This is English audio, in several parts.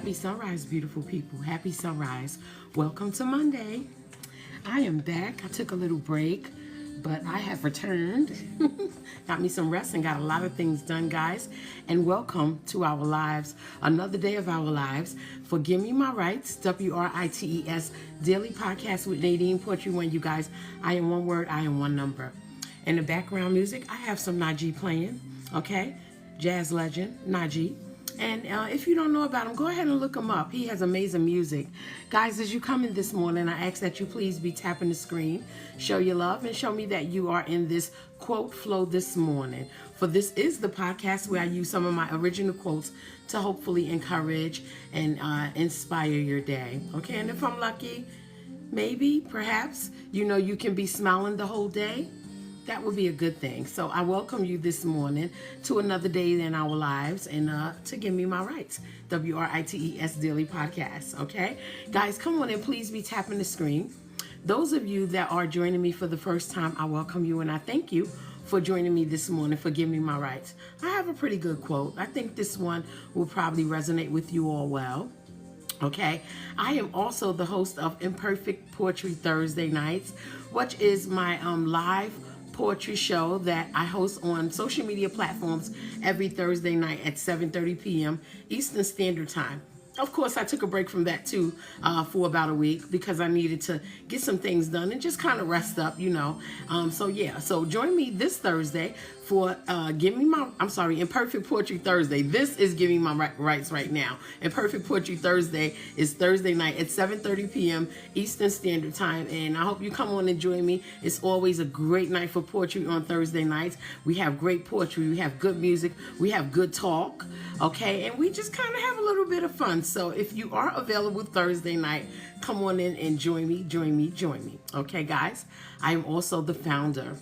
Happy sunrise, beautiful people. Happy sunrise. Welcome to Monday. I am back. I took a little break, but I have returned. Got me some rest and got a lot of things done, guys. And welcome to our lives, another day of our lives. Forgive Me My Rights, WRITES, daily podcast with Nadine Poetry One. You guys, I am one word, I am one number. In the background music, I have some Najee playing, okay? Jazz legend, Najee. And if you don't know about him, go ahead and look him up. He has amazing music. Guys, as you come in this morning, I ask that you please be tapping the screen, show your love, and show me that you are in this quote flow this morning. For this is the podcast where I use some of my original quotes to hopefully encourage and inspire your day. Okay, and if I'm lucky, maybe, perhaps, you can be smiling the whole day. That would be a good thing. So I welcome you this morning to another day in our lives and to Give Me My Rights, WRITES Daily Podcast, okay? Guys, come on and please be tapping the screen. Those of you that are joining me for the first time, I welcome you and I thank you for joining me this morning for Give Me My Rights. I have a pretty good quote. I think this one will probably resonate with you all well. Okay, I am also the host of Imperfect Poetry Thursday Nights, which is my live poetry show that I host on social media platforms every Thursday night at 7:30 p.m. Eastern Standard Time. Of course, I took a break from that too for about a week because I needed to get some things done and just kind of rest up, So join me this Thursday for Imperfect Poetry Thursday. This is Give Me My Rights right now. Imperfect Poetry Thursday is Thursday night at 7:30 p.m. Eastern Standard Time, and I hope you come on and join me. It's always a great night for poetry on Thursday nights. We have great poetry, we have good music, we have good talk, okay, and we just kind of have a little bit of fun. So if you are available Thursday night, come on in and join me. Okay, guys, I am also the founder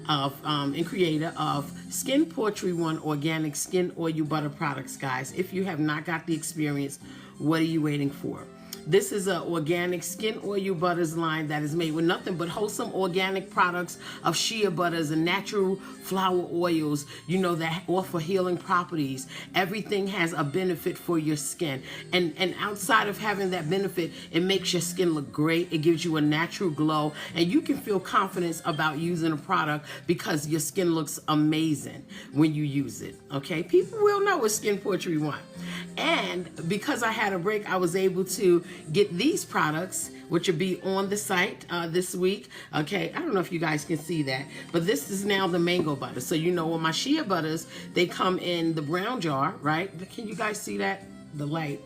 of and creator of Skin Poetry One organic skin oil butter products, guys. If you have not got the experience, what are you waiting for? This is an organic skin oil butters line that is made with nothing but wholesome organic products of shea butters and natural flower oils, that offer healing properties. Everything has a benefit for your skin. And outside of having that benefit, it makes your skin look great. It gives you a natural glow. And you can feel confidence about using a product because your skin looks amazing when you use it. Okay? People will know what Skin Poetry One. And because I had a break, I was able to get these products, which will be on the site this week. Okay, I don't know if you guys can see that, but this is now the mango butter. So with my shea butters, they come in the brown jar, right? Can you guys see that? The light.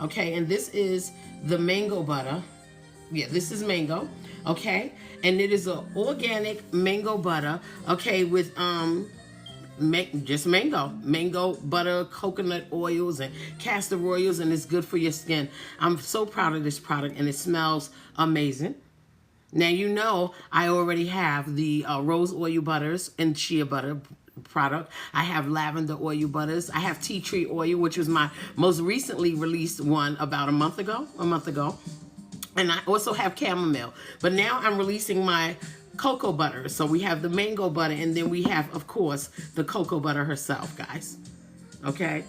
Okay, and this is the mango butter. Yeah, this is mango. Okay, and it is an organic mango butter. Okay, with just mango butter, coconut oils, and castor oils, and it's good for your skin. I'm so proud of this product, and it smells amazing. Now I already have the rose oil butters and shea butter product. I have lavender oil butters. I have tea tree oil, which was my most recently released one about a month ago. And I also have chamomile. But now I'm releasing my cocoa butter. So we have the mango butter, and then we have, of course, the cocoa butter herself, guys. Okay?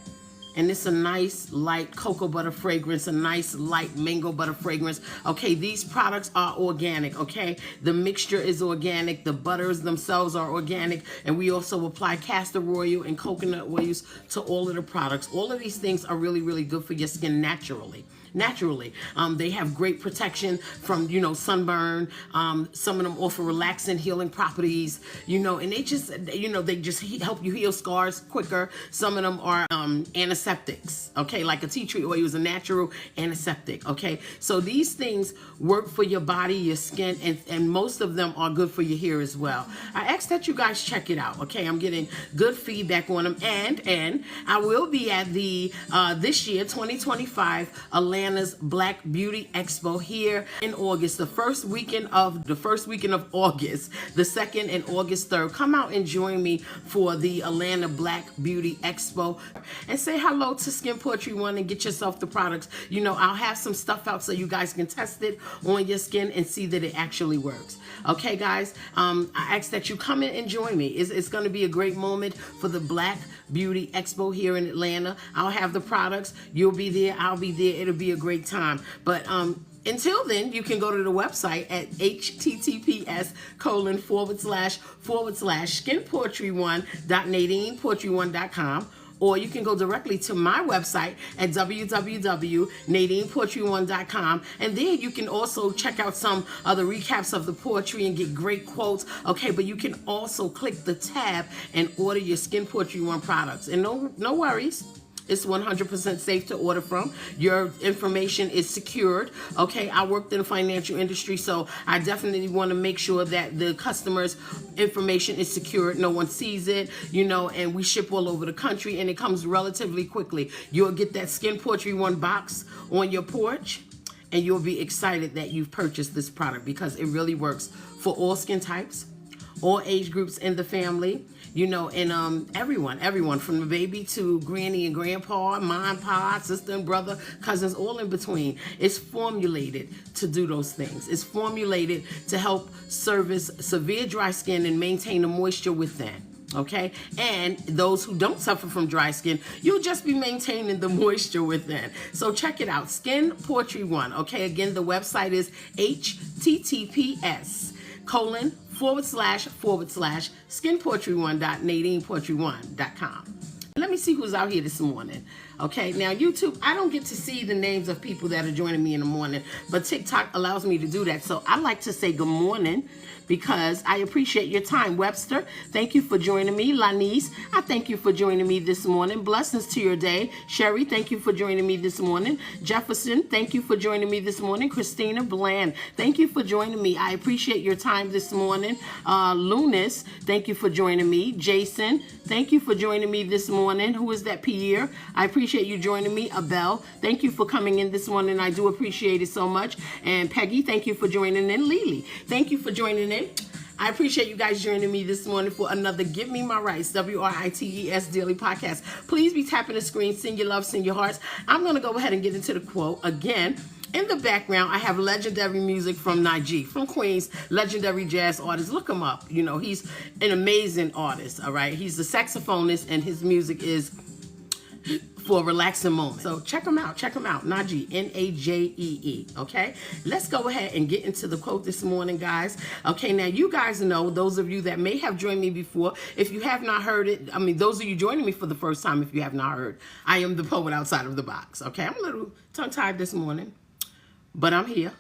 And it's a nice light cocoa butter fragrance, a nice light mango butter fragrance. Okay, these products are organic, okay? The mixture is organic, the butters themselves are organic, and we also apply castor oil and coconut oils to all of the products. All of these things are really, really good for your skin naturally. They have great protection from, sunburn. Some of them offer relaxing, healing properties, and they just help you heal scars quicker. Some of them are antiseptics, okay? Like a tea tree oil is a natural antiseptic, okay? So these things work for your body, your skin, and most of them are good for your hair as well. I ask that you guys check it out, okay? I'm getting good feedback on them, and I will be at the this year, 2025, Atlanta's Black Beauty Expo here in August, the first weekend of August, the 2nd and August 3rd. Come out and join me for the Atlanta Black Beauty Expo and say hello hello to Skin Poetry One and get yourself the products. You know, I'll have some stuff out so you guys can test it on your skin and see that it actually works. Okay, guys, I ask that you come in and join me. It's going to be a great moment for the Black Beauty Expo here in Atlanta. I'll have the products. You'll be there. I'll be there. It'll be a great time. But until then, you can go to the website at https://skinpoetry1.nadinepoetry1.com, or you can go directly to my website at www.nadinepoetry1.com, and there you can also check out some other recaps of the poetry and get great quotes. Okay, but you can also click the tab and order your Skin Poetry One products. And no worries. It's 100% safe to order from. Your information is secured. Okay, I worked in the financial industry, so I definitely want to make sure that the customer's information is secured. No one sees it, you know, and we ship all over the country, and it comes relatively quickly. You'll get that Skin Poetry One box on your porch, and you'll be excited that you've purchased this product because it really works for all skin types, all age groups in the family. You know, and everyone from the baby to granny and grandpa, mom, pa, sister and brother, cousins, all in between. It's formulated to do those things. It's formulated to help service severe dry skin and maintain the moisture within. Okay, and those who don't suffer from dry skin, you'll just be maintaining the moisture within. So check it out, Skin Poetry One. Okay, again, the website is https://skinpoetry1.nadinepoetry1.com. Let me see who's out here this morning. Okay, now YouTube, I don't get to see the names of people that are joining me in the morning, but TikTok allows me to do that. So I like to say good morning because I appreciate your time. Webster, thank you for joining me. Lanice, I thank you for joining me this morning. Blessings to your day. Sherry, thank you for joining me this morning. Jefferson, thank you for joining me this morning. Christina Bland, thank you for joining me. I appreciate your time this morning. Lunis, thank you for joining me. Jason, thank you for joining me this morning. Who is that? Pierre, I appreciate you joining me. Abel, thank you for coming in this morning. I do appreciate it so much. And Peggy, thank you for joining in. Lily, thank you for joining in. I appreciate you guys joining me this morning for another Give Me My Rights, WRITES Daily Podcast. Please be tapping the screen, send your love, send your hearts. I'm going to go ahead and get into the quote again. In the background, I have legendary music from Najee, from Queens, legendary jazz artist. Look him up. You know, he's an amazing artist, all right? He's a saxophonist, and his music is for a relaxing moment. So check him out, Najee, N-A-J-E-E, okay? Let's go ahead and get into the quote this morning, guys. Okay, now you guys know, those of you that may have joined me before, if you have not heard it, I mean, those of you joining me for the first time, if you have not heard, I am the poet outside of the box, okay? I'm a little tongue-tied this morning, but I'm here.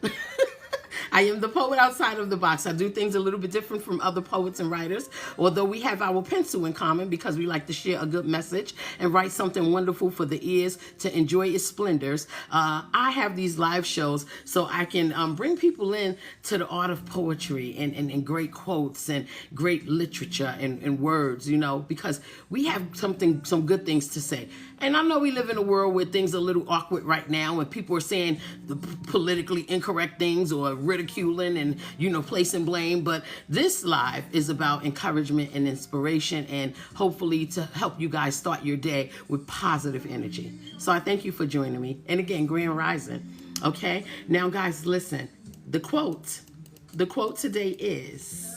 I am the poet outside of the box. I do things a little bit different from other poets and writers, although we have our pencil in common because we like to share a good message and write something wonderful for the ears to enjoy its splendors. I have these live shows so I can bring people in to the art of poetry and great quotes and great literature and words, you know, because we have some good things to say. And I know we live in a world where things are a little awkward right now, and people are saying the politically incorrect things or ridiculing and, you know, placing blame. But this live is about encouragement and inspiration, and hopefully to help you guys start your day with positive energy. So I thank you for joining me. And again, Grand Rising. Okay, now guys, listen. The quote today is,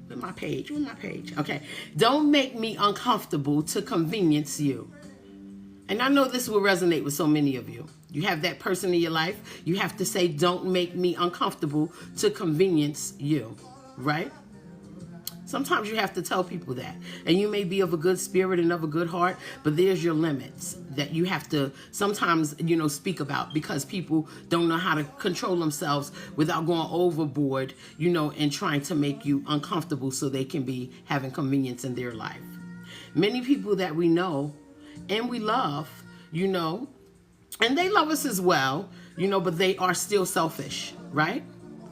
with my page. Okay. Don't make me uncomfortable to convenience you. And I know this will resonate with so many of you. You have that person in your life. You have to say, don't make me uncomfortable to convenience you, right? Sometimes you have to tell people that. And you may be of a good spirit and of a good heart, but there's your limits that you have to sometimes, you know, speak about, because people don't know how to control themselves without going overboard, you know, and trying to make you uncomfortable so they can be having convenience in their life. Many people that we know and we love, you know, and they love us as well, you know, but they are still selfish, right?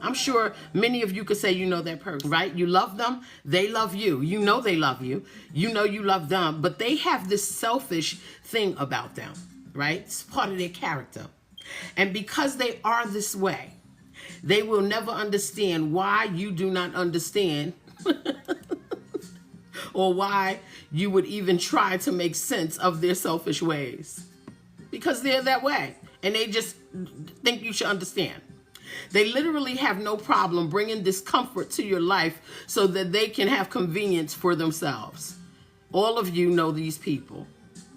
I'm sure many of you could say you know that person, right? You love them, they love you. You know they love you. You know you love them, but they have this selfish thing about them, right? It's part of their character. And because they are this way, they will never understand why you do not understand or why you would even try to make sense of their selfish ways. Because they're that way, and they just think you should understand. They literally have no problem bringing discomfort to your life so that they can have convenience for themselves. All of you know these people.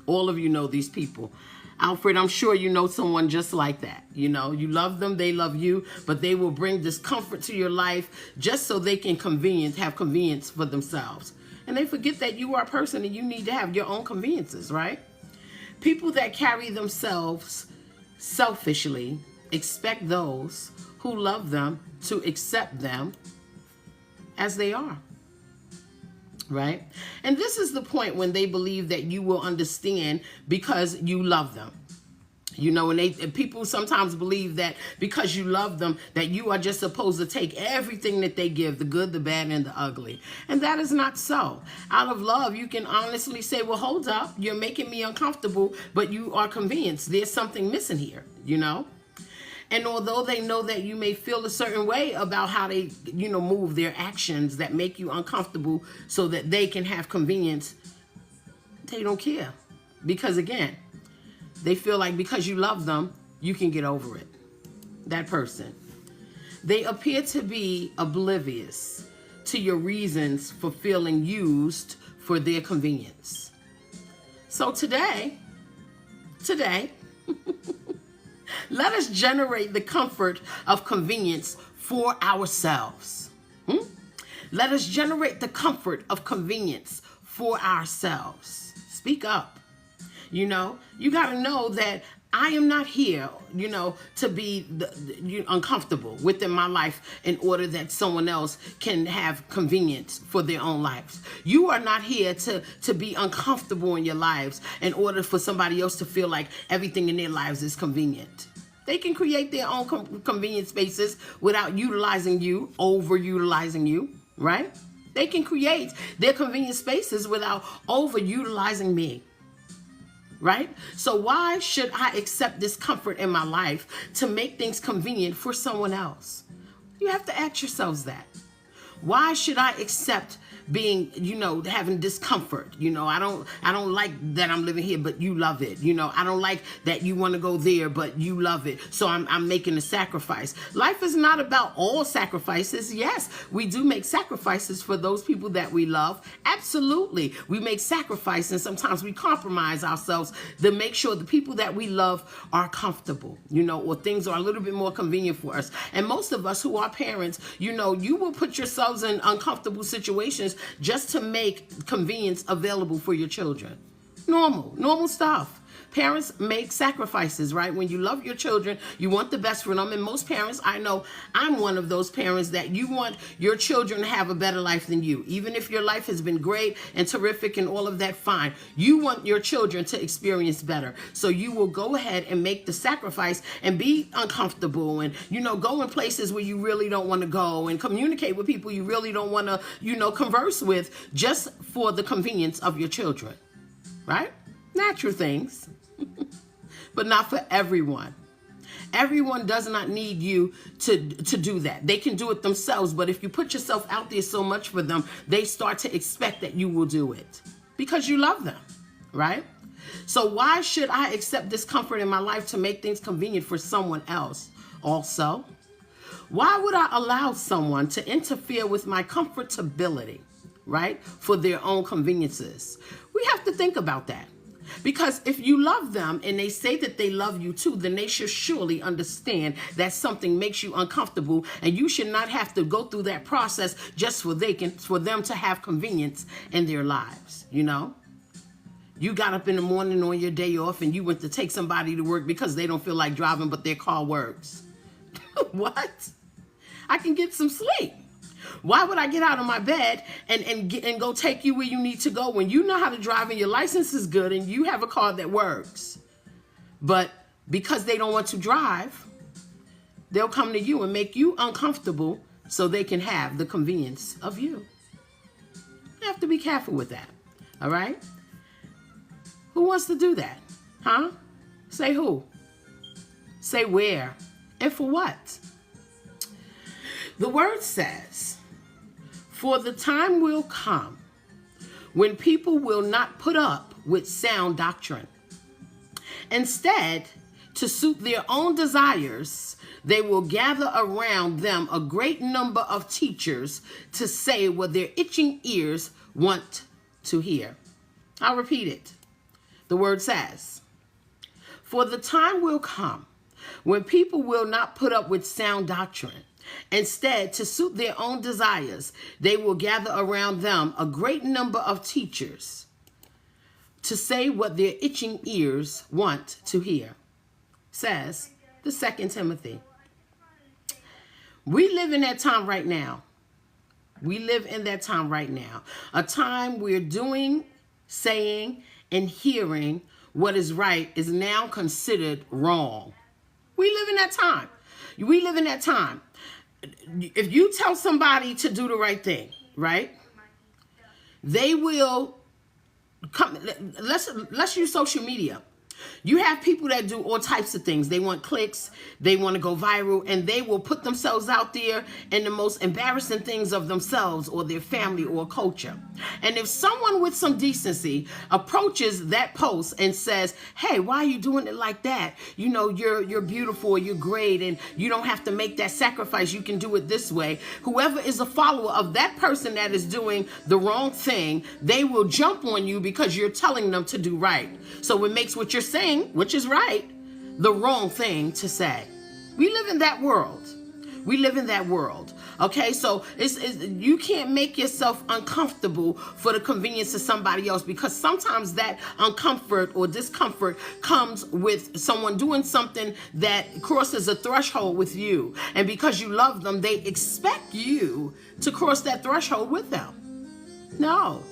All of you know these people. Alfred, I'm sure you know someone just like that. You know, you love them, they love you, but they will bring discomfort to your life just so they can have convenience for themselves. And they forget that you are a person and you need to have your own conveniences, right? People that carry themselves selfishly expect those who love them to accept them as they are, right? And this is the point when they believe that you will understand because you love them. You know, and people sometimes believe that because you love them, that you are just supposed to take everything that they give, the good, the bad, and the ugly. And that is not so. Out of love, you can honestly say, well, hold up, you're making me uncomfortable, but you are convinced there's something missing here, you know? And although they know that you may feel a certain way about how they, move their actions that make you uncomfortable so that they can have convenience, they don't care. Because again, they feel like because you love them, you can get over it. That person. They appear to be oblivious to your reasons for feeling used for their convenience. So today, let us generate the comfort of convenience for ourselves. Let us generate the comfort of convenience for ourselves. Speak up. You got to know that I am not here, to be uncomfortable within my life in order that someone else can have convenience for their own lives. You are not here to be uncomfortable in your lives in order for somebody else to feel like everything in their lives is convenient. They can create their own convenient spaces without utilizing you, overutilizing you, right? They can create their convenient spaces without overutilizing me. Right? So why should I accept discomfort in my life to make things convenient for someone else? You have to ask yourselves that. Why should I accept being, having discomfort? I don't like that I'm living here, but you love it. I don't like that you want to go there, but you love it. So I'm making a sacrifice. Life is not about all sacrifices. Yes, we do make sacrifices for those people that we love. Absolutely. We make sacrifices, and sometimes we compromise ourselves to make sure the people that we love are comfortable, or things are a little bit more convenient for us. And most of us who are parents, you will put yourselves in uncomfortable situations just to make convenience available for your children. Normal stuff. Parents make sacrifices, right? When you love your children, you want the best for them. And most parents, I know I'm one of those parents that you want your children to have a better life than you. Even if your life has been great and terrific and all of that, fine. You want your children to experience better. So you will go ahead and make the sacrifice and be uncomfortable and, go in places where you really don't want to go and communicate with people you really don't want to, converse with just for the convenience of your children, right? Natural things. But not for everyone. Everyone does not need you to do that. They can do it themselves, but if you put yourself out there so much for them, they start to expect that you will do it because you love them, right? So why should I accept discomfort in my life to make things convenient for someone else? Also, why would I allow someone to interfere with my comfortability, right, for their own conveniences? We have to think about that. Because if you love them and they say that they love you too, then they should surely understand that something makes you uncomfortable, and you should not have to go through that process just for them to have convenience in their lives. You got up in the morning on your day off and you went to take somebody to work because they don't feel like driving, but their car works. What? I can get some sleep. Why would I get out of my bed and go take you where you need to go when you know how to drive and your license is good and you have a car that works? But because they don't want to drive, they'll come to you and make you uncomfortable so they can have the convenience of you. You have to be careful with that. All right? Who wants to do that? Huh? Say who? Say where? And for what? The word says, for the time will come when people will not put up with sound doctrine. Instead, to suit their own desires, they will gather around them a great number of teachers to say what their itching ears want to hear. I'll repeat it. The word says, "For the time will come when people will not put up with sound doctrine. Instead, to suit their own desires, they will gather around them a great number of teachers to say what their itching ears want to hear," says the 2 Timothy. We live in that time right now. We live in that time right now. A time where doing, saying, and hearing what is right is now considered wrong. We live in that time. We live in that time. If you tell somebody to do the right thing, right? They will come. Let's use social media. You have people that do all types of things. They want clicks, they want to go viral, and they will put themselves out there in the most embarrassing things of themselves or their family or culture. And if someone with some decency approaches that post and says, "Hey, why are you doing it like that? You know, you're beautiful, you're great, and you don't have to make that sacrifice. You can do it this way." Whoever is a follower of that person that is doing the wrong thing, they will jump on you because you're telling them to do right. So it makes what you're saying, which is right, the wrong thing to say. We live in that world. We live in that world. Okay, so you can't make yourself uncomfortable for the convenience of somebody else, because sometimes that uncomfort or discomfort comes with someone doing something that crosses a threshold with you. And because you love them, they expect you to cross that threshold with them. No,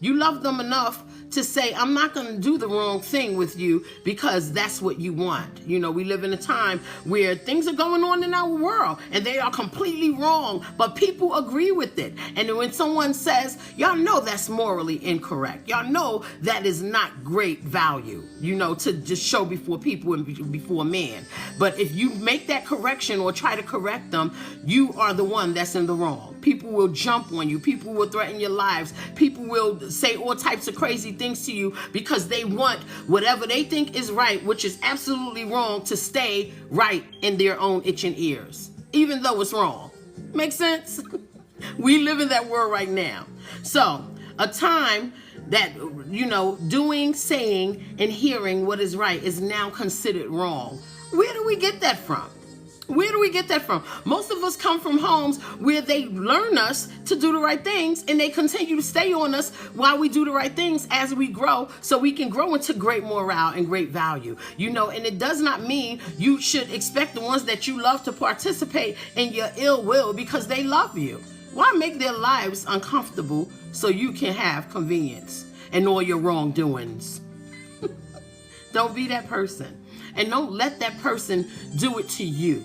you love them enough to say, "I'm not going to do the wrong thing with you because that's what you want." You know, we live in a time where things are going on in our world and they are completely wrong, but people agree with it. And when someone says, "Y'all know that's morally incorrect. Y'all know that is not great value," you know, to just show before people and before man. But if you make that correction or try to correct them, you are the one that's in the wrong. People will jump on you. People will threaten your lives. People will say all types of crazy things to you because they want whatever they think is right, which is absolutely wrong, to stay right in their own itching ears, even though it's wrong. Make sense? We live in that world right now. So a time that, you know, doing, saying, and hearing what is right is now considered wrong. Where do we get that from? Where do we get that from? Most of us come from homes where they learn us to do the right things, and they continue to stay on us while we do the right things as we grow, so we can grow into great morale and great value. You know, and it does not mean you should expect the ones that you love to participate in your ill will because they love you. Why make their lives uncomfortable so you can have convenience and all your wrongdoings? Don't be that person. And don't let that person do it to you.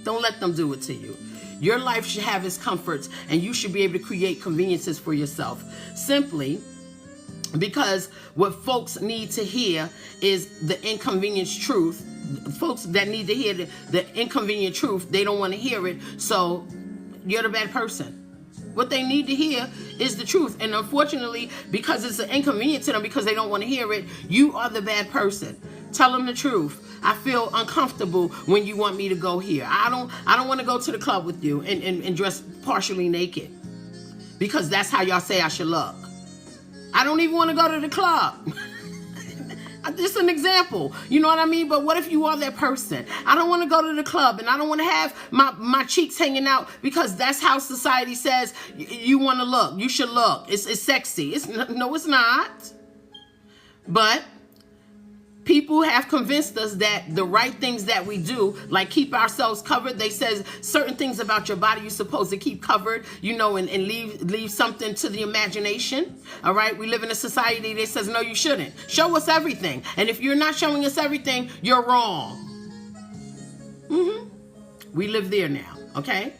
Don't let them do it to you. Your life should have its comforts, and you should be able to create conveniences for yourself. Simply because what folks need to hear is the inconvenient truth. Folks that need to hear the inconvenient truth, they don't want to hear it, so you're the bad person. What they need to hear is the truth. And unfortunately, because it's an inconvenience to them, because they don't want to hear it, you are the bad person. Tell them the truth. I feel uncomfortable when you want me to go here. I don't want to go to the club with you and dress partially naked, because that's how y'all say I should look. I don't even want to go to the club. Just an example, you know what I mean? But what if you are that person? I don't want to go to the club, and I don't want to have my cheeks hanging out, because that's how society says you want to look. You should look. It's sexy. No, it's not. But people have convinced us that the right things that we do, like keep ourselves covered, they says certain things about your body you're supposed to keep covered, you know, and leave something to the imagination. All right, we live in a society that says no, you shouldn't. Show us everything, and if you're not showing us everything, you're wrong. We live there now. Okay,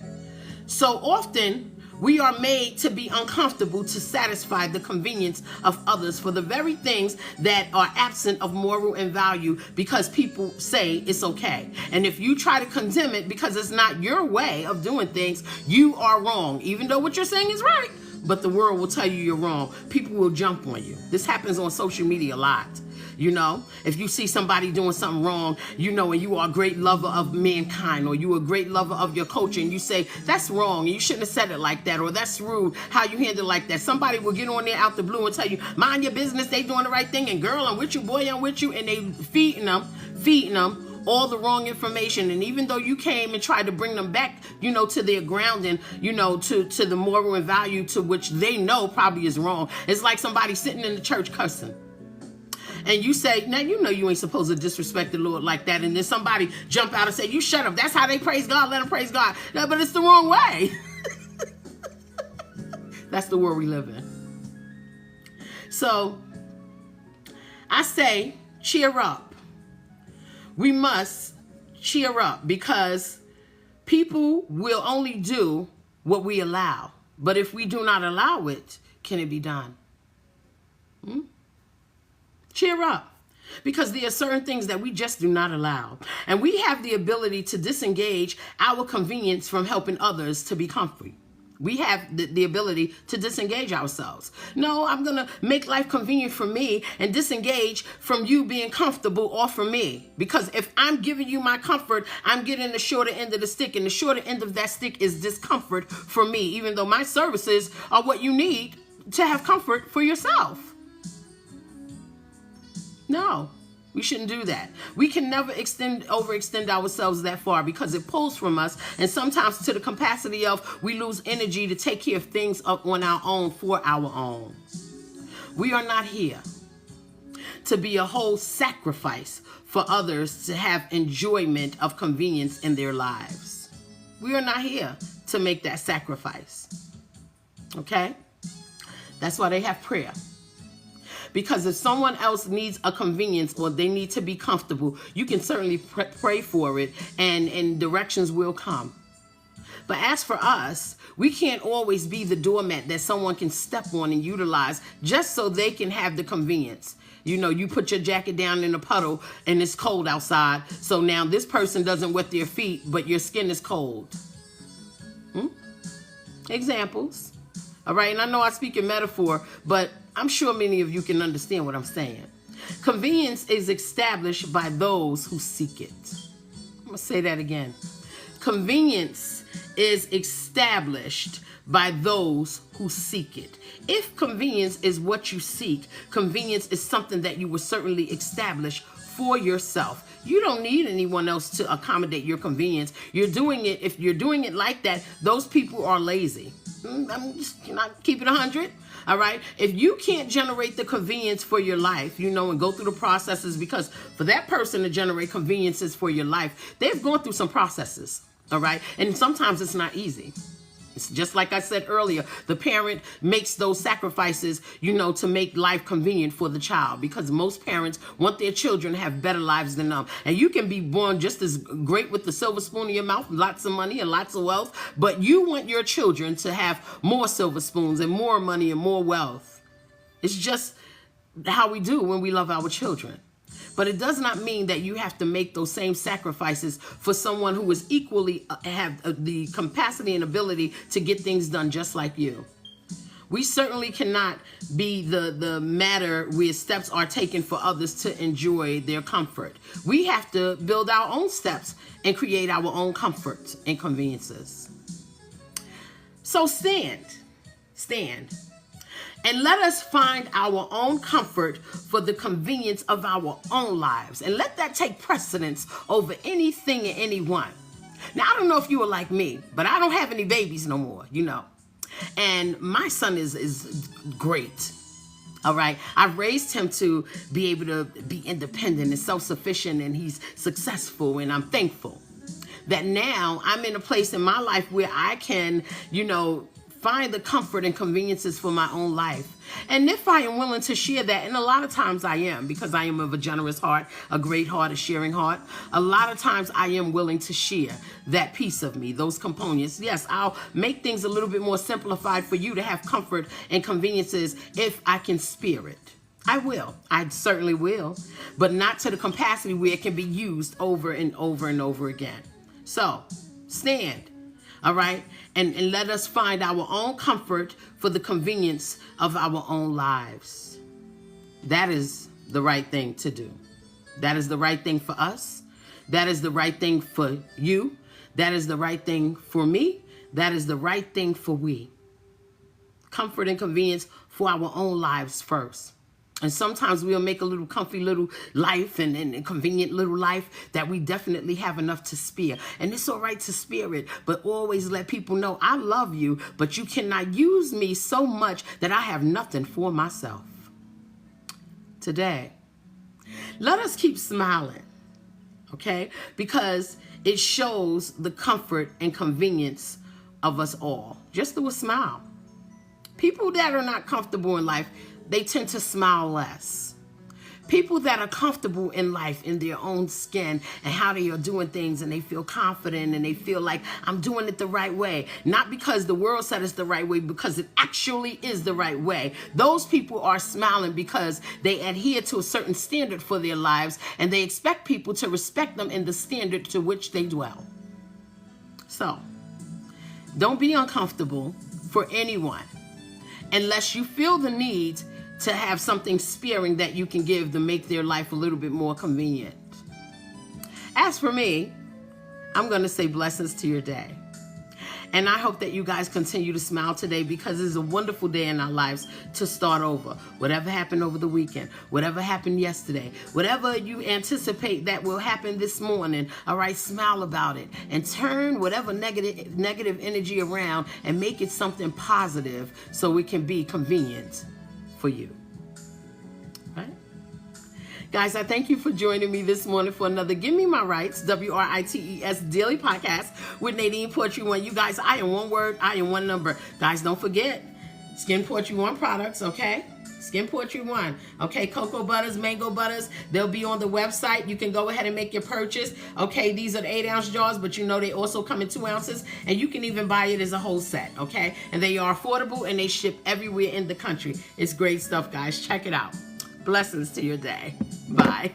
so often we are made to be uncomfortable to satisfy the convenience of others for the very things that are absent of moral and value, because people say it's okay. And if you try to condemn it because it's not your way of doing things, you are wrong. Even though what you're saying is right, but the world will tell you you're wrong. People will jump on you. This happens on social media a lot. You know, if you see somebody doing something wrong, you know, and you are a great lover of mankind, or you are a great lover of your culture, and you say, that's wrong, and you shouldn't have said it like that, or that's rude, how you handle it like that. Somebody will get on there out the blue and tell you, mind your business, they doing the right thing, and girl, I'm with you, boy, I'm with you, and they feeding them all the wrong information. And even though you came and tried to bring them back, you know, to their grounding, you know, to the moral and value to which they know probably is wrong. It's like somebody sitting in the church cussing. And you say, now you know you ain't supposed to disrespect the Lord like that. And then somebody jump out and say, you shut up. That's how they praise God. Let them praise God. No, but it's the wrong way. That's the world we live in. So I say, cheer up. We must cheer up, because people will only do what we allow. But if we do not allow it, can it be done? Cheer up, because there are certain things that we just do not allow. And we have the ability to disengage our convenience from helping others to be comfy. We have the ability to disengage ourselves. No, I'm going to make life convenient for me and disengage from you being comfortable or for me. Because if I'm giving you my comfort, I'm getting the shorter end of the stick. And the shorter end of that stick is discomfort for me, even though my services are what you need to have comfort for yourself. No, we shouldn't do that. We can never overextend ourselves that far, because it pulls from us, and sometimes to the capacity of we lose energy to take care of things up on our own for our own. We are not here to be a whole sacrifice for others to have enjoyment of convenience in their lives. We are not here to make that sacrifice. Okay? That's why they have prayer. Because if someone else needs a convenience or they need to be comfortable, you can certainly pray for it, and directions will come. But as for us, we can't always be the doormat that someone can step on and utilize just so they can have the convenience. You know, you put your jacket down in a puddle and it's cold outside. So now this person doesn't wet their feet, but your skin is cold. Examples. All right. And I know I speak in metaphor, but I'm sure many of you can understand what I'm saying. Convenience is established by those who seek it. I'm going to say that again. Convenience is established by those who seek it. If convenience is what you seek, convenience is something that you will certainly establish for yourself. You don't need anyone else to accommodate your convenience. You're doing it. If you're doing it like that, those people are lazy. I'm just not keep it 100. All right. If you can't generate the convenience for your life, you know, and go through the processes, because for that person to generate conveniences for your life, they've gone through some processes. All right. And sometimes it's not easy. It's just like I said earlier, the parent makes those sacrifices, you know, to make life convenient for the child, because most parents want their children to have better lives than them. And you can be born just as great with the silver spoon in your mouth, lots of money and lots of wealth, but you want your children to have more silver spoons and more money and more wealth. It's just how we do when we love our children. But it does not mean that you have to make those same sacrifices for someone who is equally have the capacity and ability to get things done just like you. We certainly cannot be the matter where steps are taken for others to enjoy their comfort. We have to build our own steps and create our own comfort and conveniences. So stand. And let us find our own comfort for the convenience of our own lives. And let that take precedence over anything and anyone. Now, I don't know if you are like me, but I don't have any babies no more, you know. And my son is great. All right. I've raised him to be able to be independent and self-sufficient, and he's successful, and I'm thankful that now I'm in a place in my life where I can, you know, find the comfort and conveniences for my own life. And if I am willing to share that, and a lot of times I am, because I am of a generous heart, a great heart, a sharing heart, a lot of times I am willing to share that piece of me, those components. Yes, I'll make things a little bit more simplified for you to have comfort and conveniences if I can spare it. I will. I certainly will, but not to the capacity where it can be used over and over and over again. So, stand. All right? And let us find our own comfort for the convenience of our own lives. That is the right thing to do. That is the right thing for us. That is the right thing for you. That is the right thing for me. That is the right thing for we. Comfort and convenience for our own lives first. And sometimes we'll make a little comfy little life and a convenient little life that we definitely have enough to spare. And it's all right to spare it, but always let people know I love you, but you cannot use me so much that I have nothing for myself. Today, let us keep smiling, okay? Because it shows the comfort and convenience of us all. Just do a smile. People that are not comfortable in life, they tend to smile less. People that are comfortable in life, in their own skin, and how they are doing things, and they feel confident, and they feel like I'm doing it the right way. Not because the world said it's the right way, because it actually is the right way. Those people are smiling because they adhere to a certain standard for their lives, and they expect people to respect them in the standard to which they dwell. So, don't be uncomfortable for anyone unless you feel the need to have something sparing that you can give to make their life a little bit more convenient. As for me, I'm going to say blessings to your day. And I hope that you guys continue to smile today, because it's a wonderful day in our lives to start over. Whatever happened over the weekend, whatever happened yesterday, whatever you anticipate that will happen this morning, all right, smile about it and turn whatever negative energy around and make it something positive so it can be convenient for you. Right? Guys, I thank you for joining me this morning for another Give Me My Rights, WRITES Daily Podcast with Nadine Poetry One. You guys, I am one word, I am one number. Guys, don't forget, Skin Poetry One products, okay? Skin Poetry One, okay? Cocoa butters, mango butters, they'll be on the website. You can go ahead and make your purchase, okay? These are the 8-ounce jars, but you know they also come in 2 ounces, and you can even buy it as a whole set, okay? And they are affordable, and they ship everywhere in the country. It's great stuff, guys. Check it out. Blessings to your day. Bye.